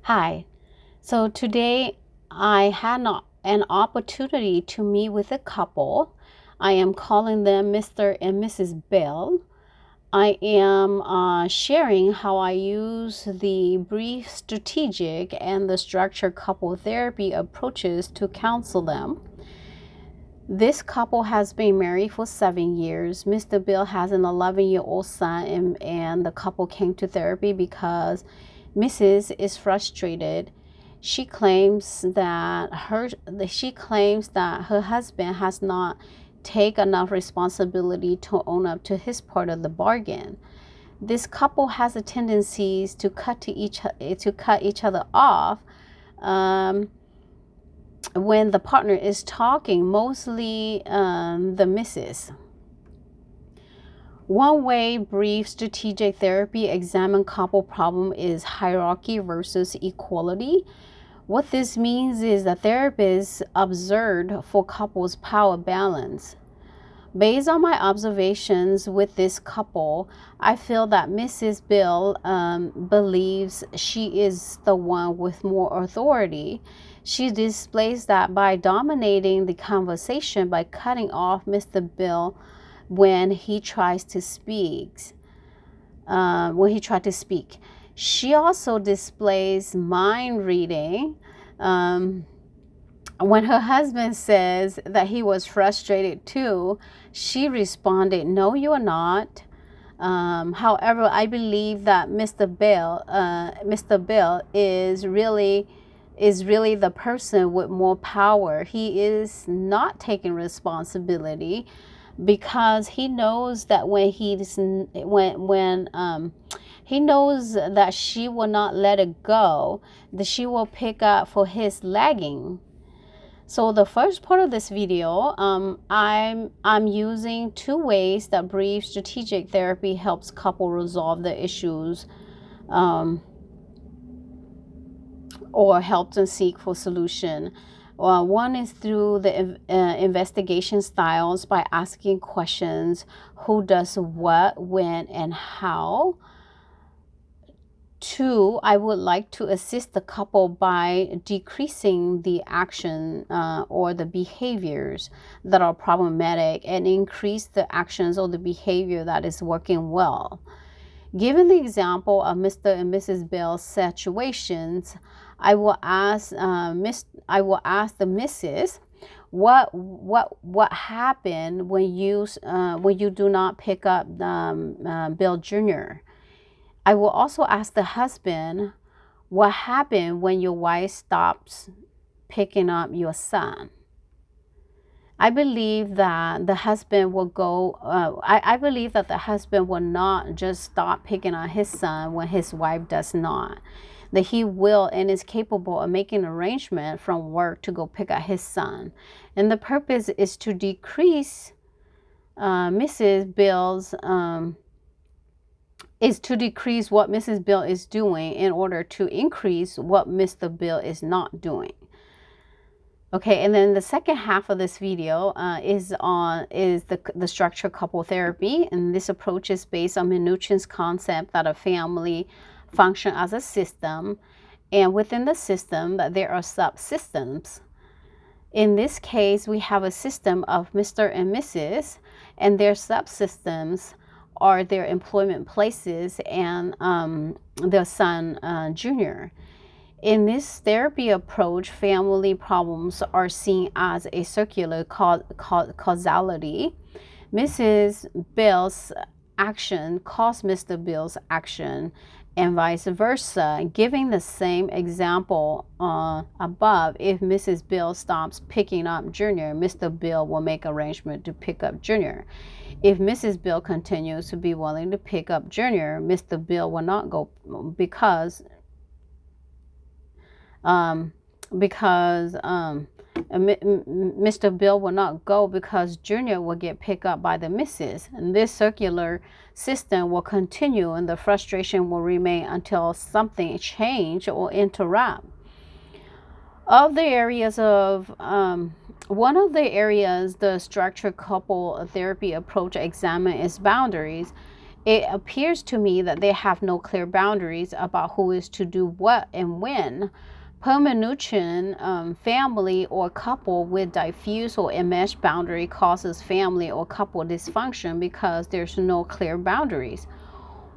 Hi. So today I had an opportunity to meet with a couple. I am calling them Mr. and Mrs. Bell. I am sharing how I use the brief, strategic, and the structured couple therapy approaches to counsel them. This couple has been married for 7 years. Mr. Bill has an 11-year-old son, and the couple came to therapy because Mrs. is frustrated. She claims that her husband has not taken enough responsibility to own up to his part of the bargain. This couple has a tendency to cut each other off. When the partner is talking, mostly the missus. One way brief strategic therapy examine couple problem is hierarchy versus equality. What this means is that therapists observed for couples power balance. Based on my observations with this couple, I feel that Mrs. Bill believes she is the one with more authority. She displays that by dominating the conversation by cutting off Mr. Bill when he tries to speak. She also displays mind reading. When her husband says that he was frustrated too, she responded, "No, you are not." However, I believe that Mr. Bill is really the person with more power. He is not taking responsibility because he knows that he knows that she will not let it go, that she will pick up for his lagging. So the first part of this video, I'm using two ways that brief strategic therapy helps couple resolve the issues, or help them seek for solution. One is through the investigation styles by asking questions: who does what, when, and how. Two, I would like to assist the couple by decreasing the action or the behaviors that are problematic and increase the actions or the behavior that is working well. Given the example of Mr. and Mrs. Bell's situations, I will ask the Mrs. What happened when you do not pick up Bill Jr. I will also ask the husband, what happened when your wife stops picking up your son? I believe that the husband will go. I believe that the husband will not just stop picking on his son when his wife does not. That he will and is capable of making arrangement from work to go pick up his son, and the purpose is to decrease Mrs. Bill's. Is to decrease what Mrs. Bill is doing in order to increase what Mr. Bill is not doing. Okay, and then the second half of this video is the structured couple therapy, and this approach is based on Minuchin's concept that a family function as a system, and within the system that there are subsystems. In this case, we have a system of Mr. and Mrs., and their subsystems are their employment places and their son, Junior. In this therapy approach, family problems are seen as a circular causality. Mrs. Bill's action caused Mr. Bill's action, and vice versa. Giving the same example above, if Mrs. Bill stops picking up Junior, Mr. Bill will make arrangement to pick up Junior. If Mrs. Bill continues to be willing to pick up Junior, Mr. Bill will not go because Mr. Bill will not go because Junior will get picked up by the missus. And this circular system will continue, and the frustration will remain until something change or interrupt. One of the areas the structured couple therapy approach examine is boundaries. It appears to me that they have no clear boundaries about who is to do what and when. Permanutrition, family or couple with diffuse or enmeshed boundary causes family or couple dysfunction because there's no clear boundaries.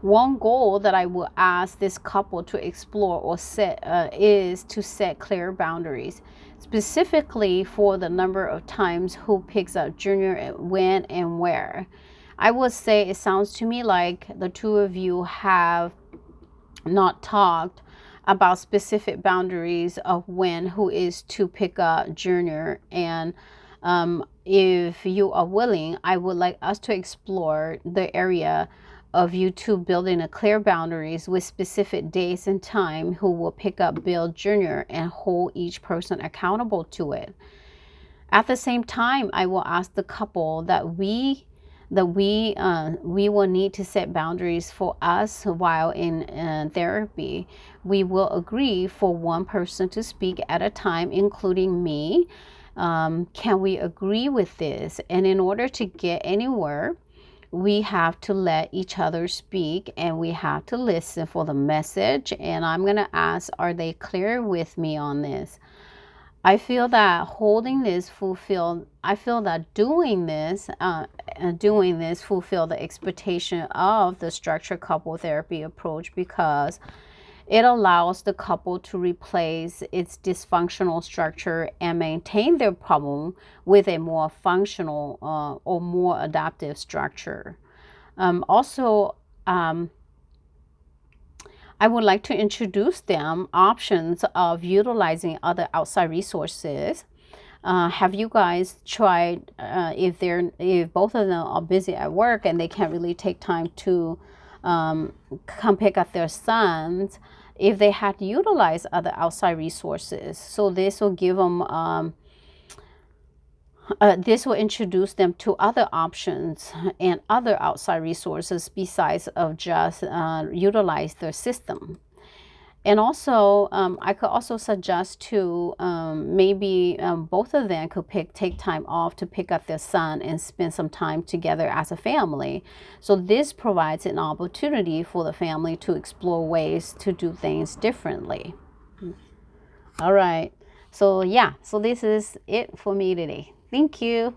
One goal that I will ask this couple to explore or set is to set clear boundaries, specifically for the number of times who picks up Junior, when and where. I would say it sounds to me like the two of you have not talked about specific boundaries of when who is to pick up Junior. And if you are willing, I would like us to explore the area of you two building a clear boundaries with specific days and time who will pick up Bill Jr. and hold each person accountable to it. At the same time, I will ask the couple that we will need to set boundaries for us while in therapy. We will agree for one person to speak at a time, including me. Can we agree with this? And in order to get anywhere, we have to let each other speak and we have to listen for the message. And I'm going to ask, are they clear with me on this? I feel that doing this fulfill the expectation of the structured couple therapy approach, because it allows the couple to replace its dysfunctional structure and maintain their problem with a more functional or more adaptive structure. Also, I would like to introduce them options of utilizing other outside resources. Have you guys tried, if both of them are busy at work and they can't really take time to come pick up their sons, if they had utilized other outside resources? So this will give them this will introduce them to other options and other outside resources besides of just utilize their system. And also, I could also suggest to maybe both of them could take time off to pick up their son and spend some time together as a family. So this provides an opportunity for the family to explore ways to do things differently. All right. So yeah, so this is it for me today. Thank you.